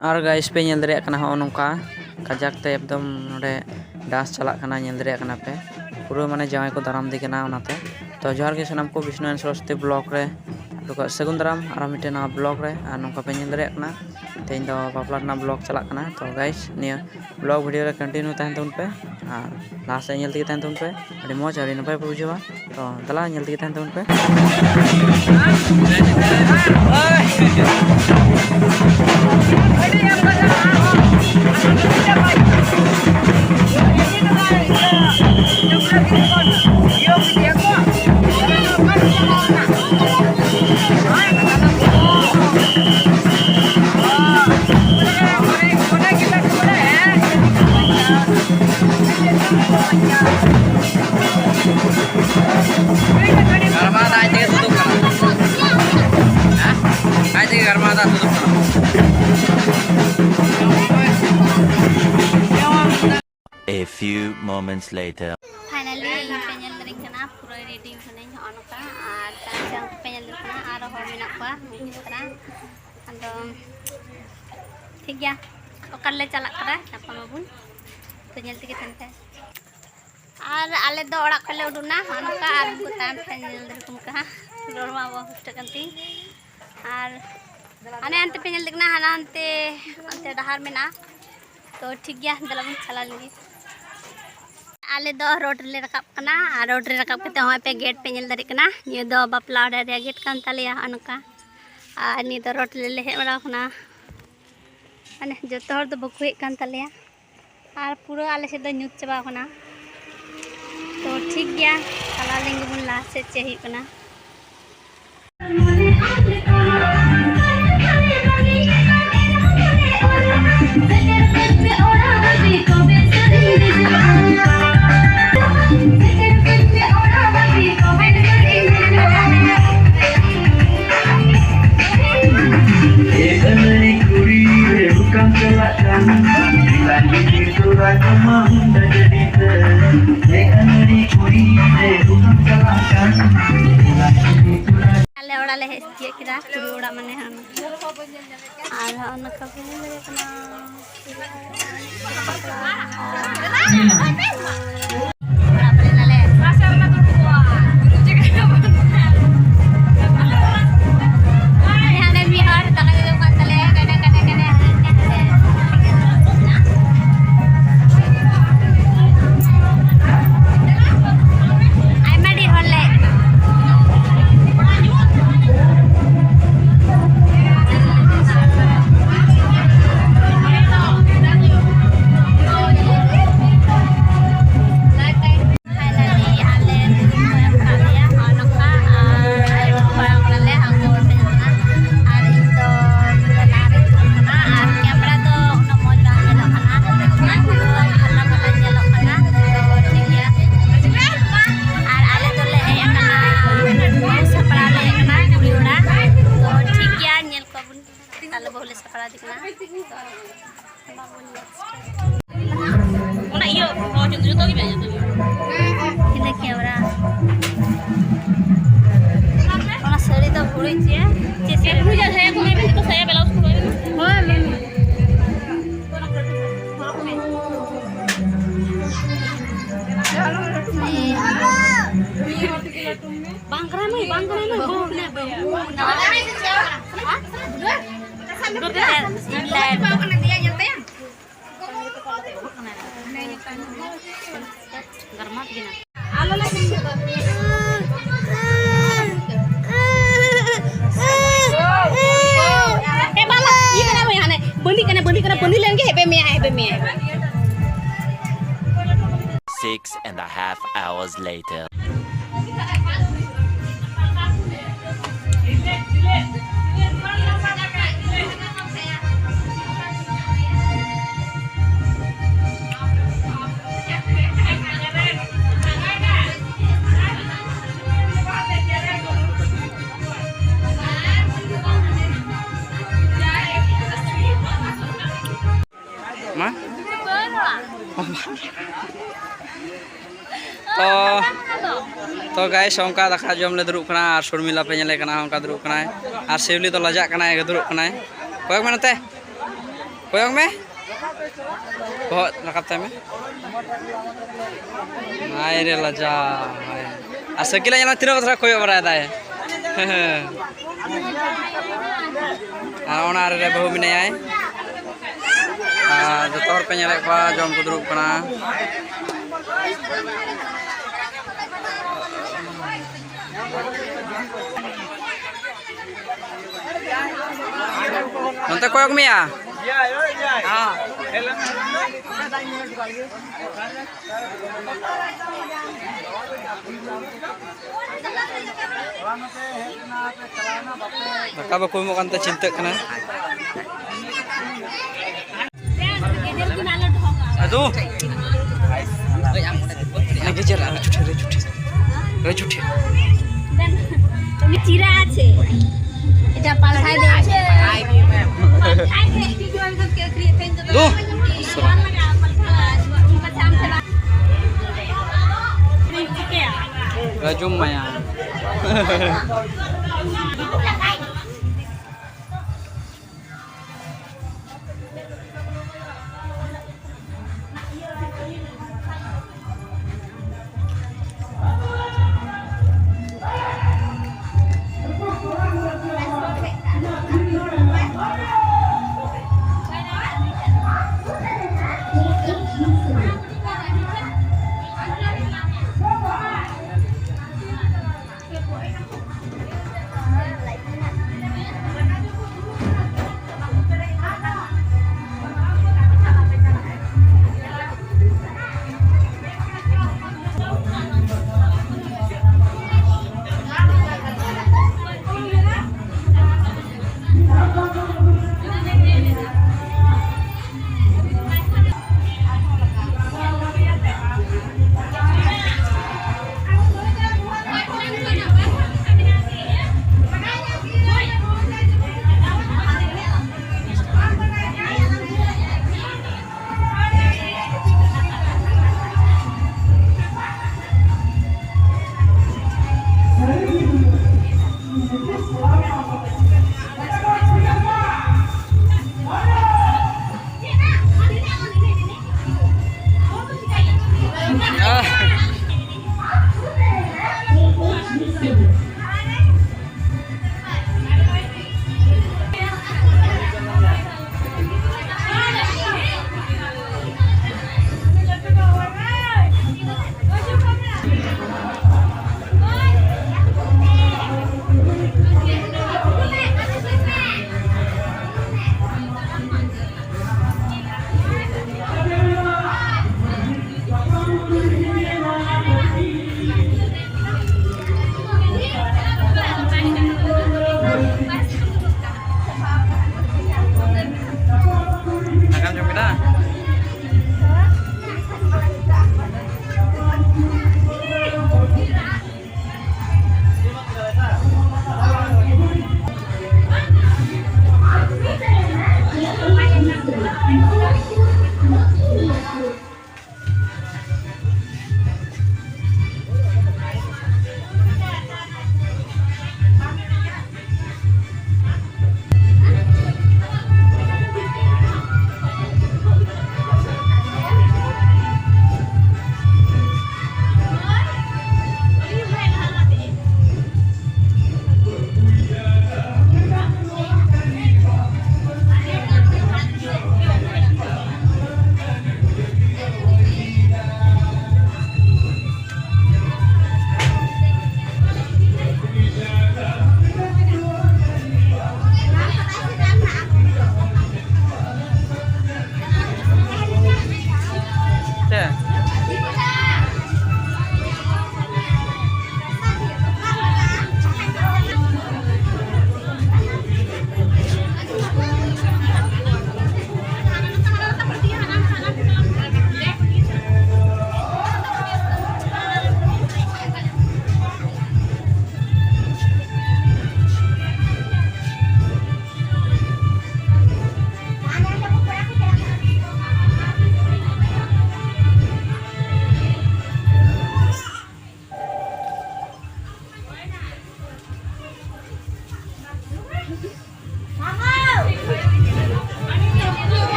और गाइस पे नेल दरिया कना हो नोंका कजाक ते एकदम नोडे डांस चला कना नेल दरिया कना पे पूरा माने जाय को दाराम दी कना ओनाते तो जोहार के सनाम को विष्णु एंड सरस्वती ब्लॉक रे लुका सगुन दाराम आर मिटे ना ब्लॉक रे आ नोंका पे नेल दरिया कना तेन दो बापला ना ब्लॉक चला कना तो गाइस निया ब्लॉग वीडियो रे कंटिन्यू तहन तुन पे आ लास्ट नेल दी तहन तुन पे अडी मौज अडी नपाय पे बुझवा तो दला नेल दी तहन तुन पे A few moments later. Finally, penyel dari kena pura ready kena nyoka tajang penyel dari kena arah hor minak pa kena ando ठीक है ओकर ले चला करा नपा माबुन penyel tike tante और आले दो ओड़ा खले उडुना नोका आर को ताम penyel dari kumka dorma wa hustkanti और ane ante penyel देखना हना ante डहार में ना तो ठीक है दलबन चला लेंगे आले दो रोड ले रकाब कना रोड रे रकाब कते होय पे गेट पे नेल दरी कना ये दो बापला रे गेट कान तलिया अनका आ नि दो रोड ले हे बड़ा कना अने जतो हर दो बकु हे कान तलिया आर पूरा आले से दो न्यूज चबा कना तो ठीक गया चला लेंगे बुन ला से चही कना ओड़ा माने हम आर अनका पे कना Six and a half hours later. Ma? तो गाइस ओंका दाका जम ले दुरुब कना और शर्मिला पे नेले कना ओंका दुरुब कना और शिवली तो लजा कना दुरुब कना कोयक मनते Koyong me? Bahut rakap time me? Ay re laja. Asa kila yang tino katra koyok berai dah. Ona re bahu minai. Jotor penyelek pa jom kudruk kana. Nanti koyok me ya? Baka ko mo kanta cinta kana. Aduh. Lagi jalan rejut. Ini cira আছে এটা পাল্টাই দেছে Duh. Rajum maya. Thank you.